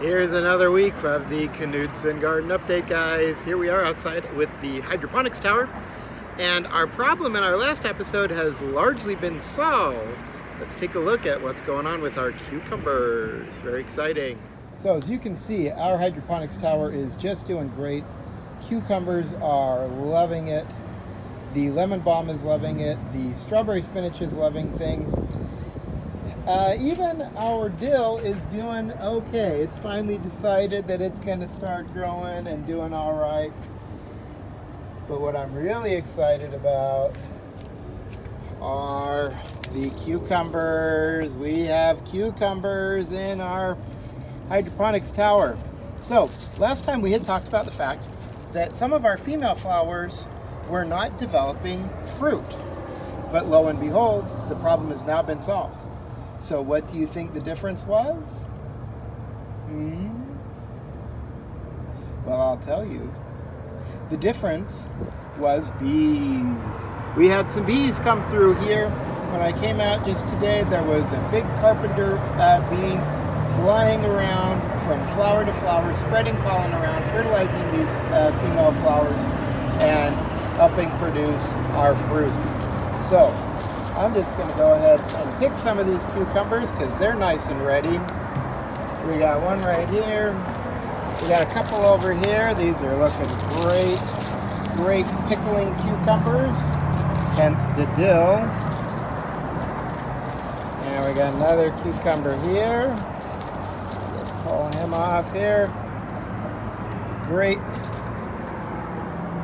Here's another week of the Knudson Garden Update, guys. Here we are outside with the hydroponics tower, and our problem in our last episode has largely been solved. Let's take a look at what's going on with our cucumbers. Very exciting. So as you can see, our hydroponics tower is just doing great. Cucumbers are loving it. The lemon balm is loving it. The strawberry spinach is loving things. Even our dill is doing okay. It's finally decided that it's going to start growing and doing all right. But what I'm really excited about are the cucumbers. We have cucumbers in our hydroponics tower. So last time we had talked about the fact that some of our female flowers were not developing fruit. But lo and behold, the problem has now been solved. So what do you think the difference was? Well, I'll tell you. The difference was bees. We had some bees come through here. When I came out just today, there was a big carpenter bee flying around from flower to flower, spreading pollen around, fertilizing these female flowers, and helping produce our fruits. So I'm just going to go ahead and pick some of these cucumbers because they're nice and ready. We got one right here. We got a couple over here. These are looking great pickling cucumbers, hence the dill. And we got another cucumber here. Let's pull him off here. Great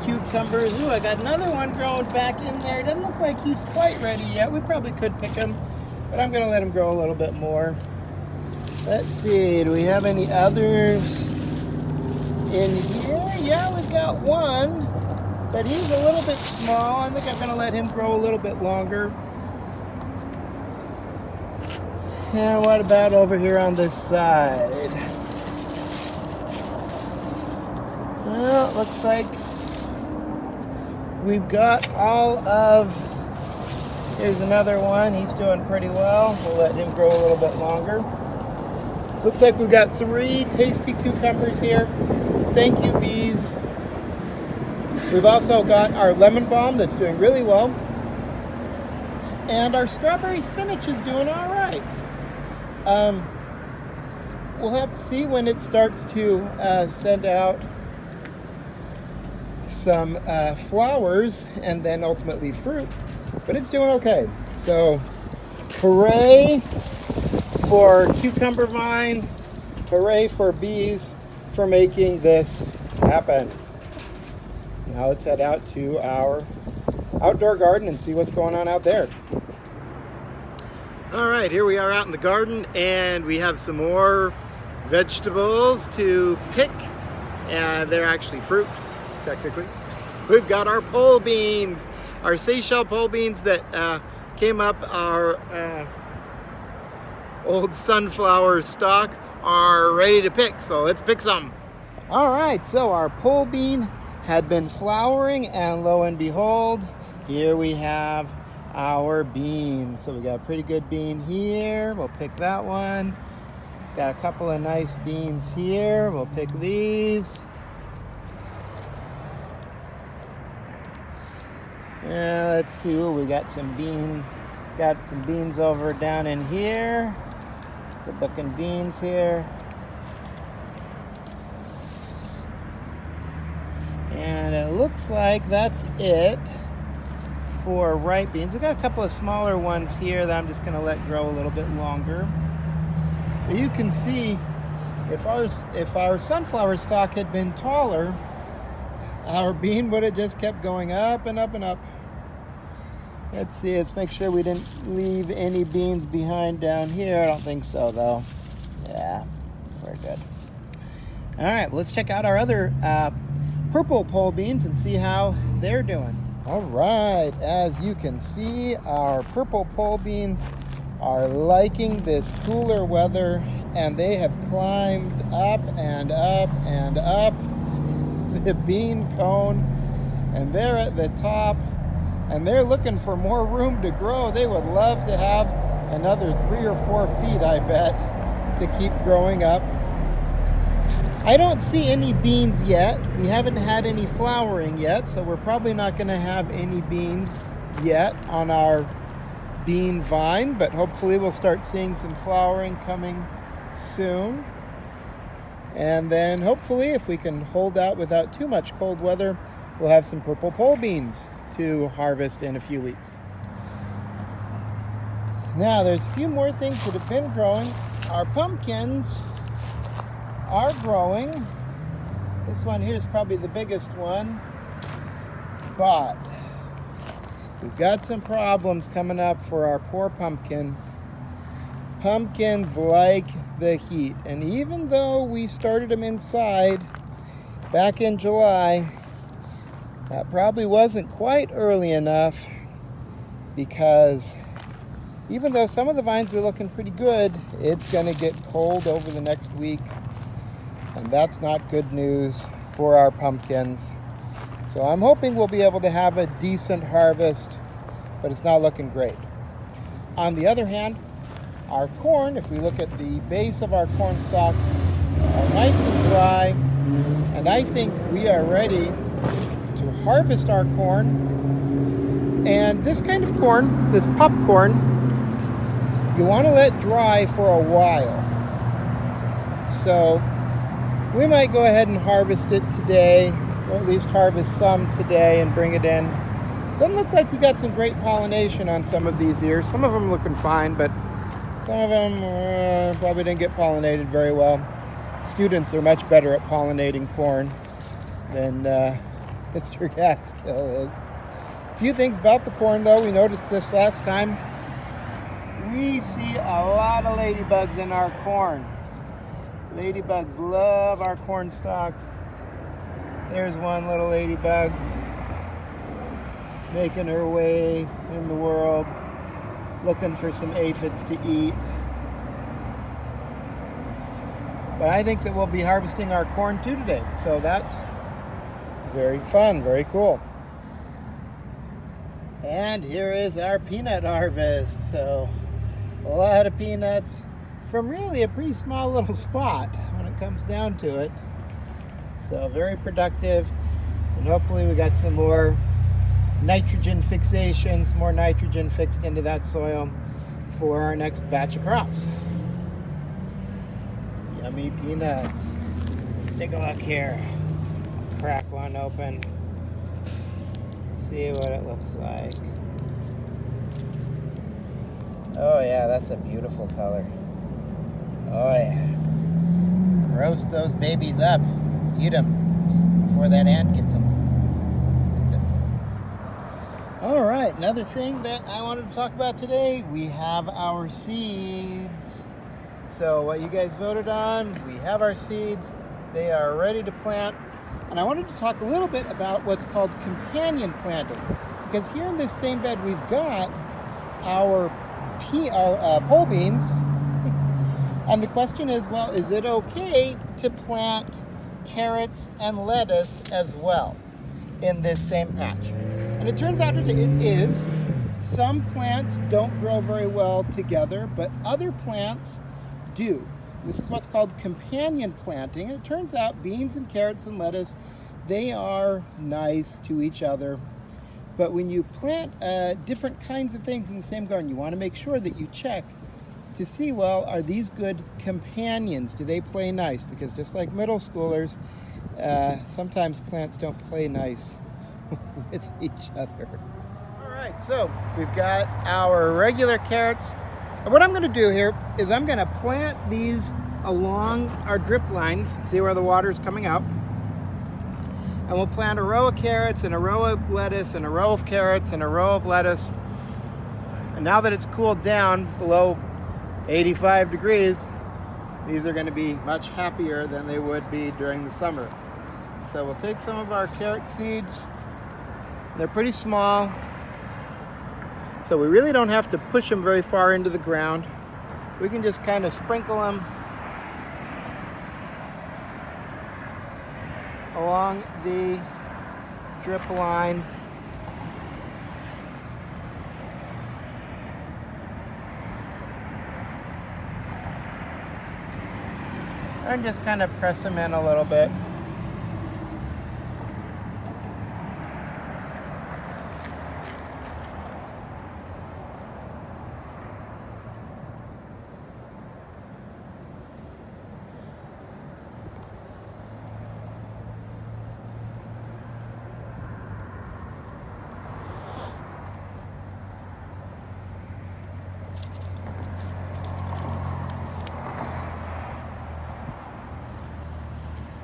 cucumbers. Ooh, I got another one growing back in there. Doesn't look like he's quite ready yet. We probably could pick him, but I'm going to let him grow a little bit more. Let's see, do we have any others in here? Yeah, we've got one, but he's a little bit small. I think I'm going to let him grow a little bit longer. And what about over here on this side? Well, it looks like we've got all of, here's another one. He's doing pretty well. We'll let him grow a little bit longer. So looks like we've got 3 tasty cucumbers here. Thank you, bees. We've also got our lemon balm that's doing really well. And our strawberry spinach is doing all right. We'll have to see when it starts to send out some flowers and then ultimately fruit, but it's doing okay. So hooray for cucumber vine, hooray for bees for making this happen. Now let's head out to our outdoor garden and see what's going on out there. All right, here we are out in the garden, and we have some more vegetables to pick, and they're actually fruit. Technically, we've got our pole beans, our Seychelles pole beans that came up our old sunflower stalk are ready to pick. So let's pick some. All right, so our pole bean had been flowering, and lo and behold, here we have our beans. So we got a pretty good bean here. We'll pick that one. Got a couple of nice beans here. We'll pick these. Let's see. Ooh, we got some beans over down in here. Good looking beans here. And it looks like that's it for ripe beans. We got a couple of smaller ones here that I'm just going to let grow a little bit longer. But you can see if our sunflower stalk had been taller, our bean would have just kept going up and up and up. Let's see, let's make sure we didn't leave any beans behind down here. I don't think so, though. Yeah, we're good. All right, well, let's check out our other purple pole beans and see how they're doing. All right, as you can see, our purple pole beans are liking this cooler weather, and they have climbed up and up and up the bean cone, and they're at the top, and they're looking for more room to grow. They would love to have another 3 or 4 feet, I bet, to keep growing up. I don't see any beans yet. We haven't had any flowering yet, so we're probably not going to have any beans yet on our bean vine, but hopefully we'll start seeing some flowering coming soon. And then hopefully, if we can hold out without too much cold weather, we'll have some purple pole beans to harvest in a few weeks. Now, there's a few more things that have been growing. Our pumpkins are growing. This one here is probably the biggest one, but we've got some problems coming up for our poor pumpkin. Pumpkins like the heat, and even though we started them inside back in July, that probably wasn't quite early enough, because even though some of the vines are looking pretty good, it's going to get cold over the next week. And that's not good news for our pumpkins. So I'm hoping we'll be able to have a decent harvest, but it's not looking great. On the other hand, our corn, if we look at the base of our corn stalks, are nice and dry. And I think we are ready to harvest our corn. And this kind of corn, this popcorn, you want to let dry for a while. So we might go ahead and harvest it today, or at least harvest some today and bring it in. Doesn't look like we got some great pollination on some of these ears. Some of them looking fine, but some of them probably didn't get pollinated very well. Students are much better at pollinating corn than Mr. Catskill is. A few things about the corn, though. We noticed this last time. We see a lot of ladybugs in our corn. Ladybugs love our corn stalks. There's one little ladybug making her way in the world, looking for some aphids to eat. But I think that we'll be harvesting our corn too today. So that's very fun, very cool. And here is our peanut harvest. So a lot of peanuts from really a pretty small little spot when it comes down to it. So very productive, and hopefully we got some more nitrogen fixation, some more nitrogen fixed into that soil for our next batch of crops. Yummy peanuts. Let's take a look here. Crack one open. See what it looks like. Oh yeah, that's a beautiful color. Oh yeah. Roast those babies up. Eat them before that ant gets them. All right, another thing that I wanted to talk about today, we have our seeds. So what you guys voted on, we have our seeds. They are ready to plant. And I wanted to talk a little bit about what's called companion planting. Because here in this same bed, we've got our pole beans. And the question is, well, is it okay to plant carrots and lettuce as well in this same patch? And it turns out that it is. Some plants don't grow very well together, but other plants do. This is what's called companion planting. And it turns out beans and carrots and lettuce, they are nice to each other. But when you plant different kinds of things in the same garden, you want to make sure that you check to see, well, are these good companions? Do they play nice? Because just like middle schoolers, sometimes plants don't play nice with each other. All right, so we've got our regular carrots. And what I'm going to do here is I'm going to plant these along our drip lines. See where the water is coming out? And we'll plant a row of carrots and a row of lettuce and a row of carrots and a row of lettuce. And now that it's cooled down below 85 degrees, these are going to be much happier than they would be during the summer. So we'll take some of our carrot seeds. They're pretty small, so we really don't have to push them very far into the ground. We can just kind of sprinkle them along the drip line. and just kind of press them in a little bit.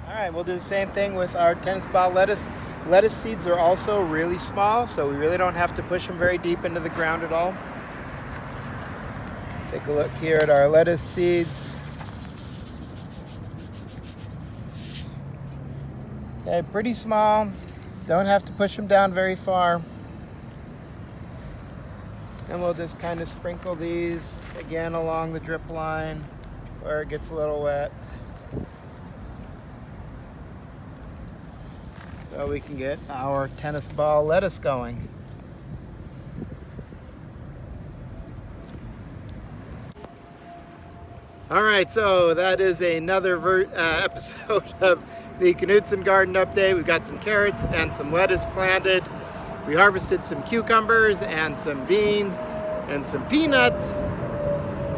All right, we'll do the same thing with our tennis ball lettuce. Lettuce seeds are also really small, so we really don't have to push them very deep into the ground at all. Take a look here at our lettuce seeds. Okay, pretty small. Don't have to push them down very far. And we'll just kind of sprinkle these again along the drip line where it gets a little wet, so we can get our tennis ball lettuce going. All right, so that is another episode of the Knudson Garden Update. We've got some carrots and some lettuce planted. We harvested some cucumbers and some beans and some peanuts.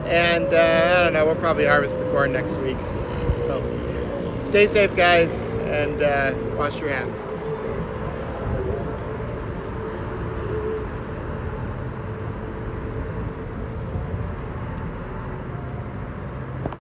And I don't know, we'll probably harvest the corn next week. So, stay safe, guys, and wash your hands.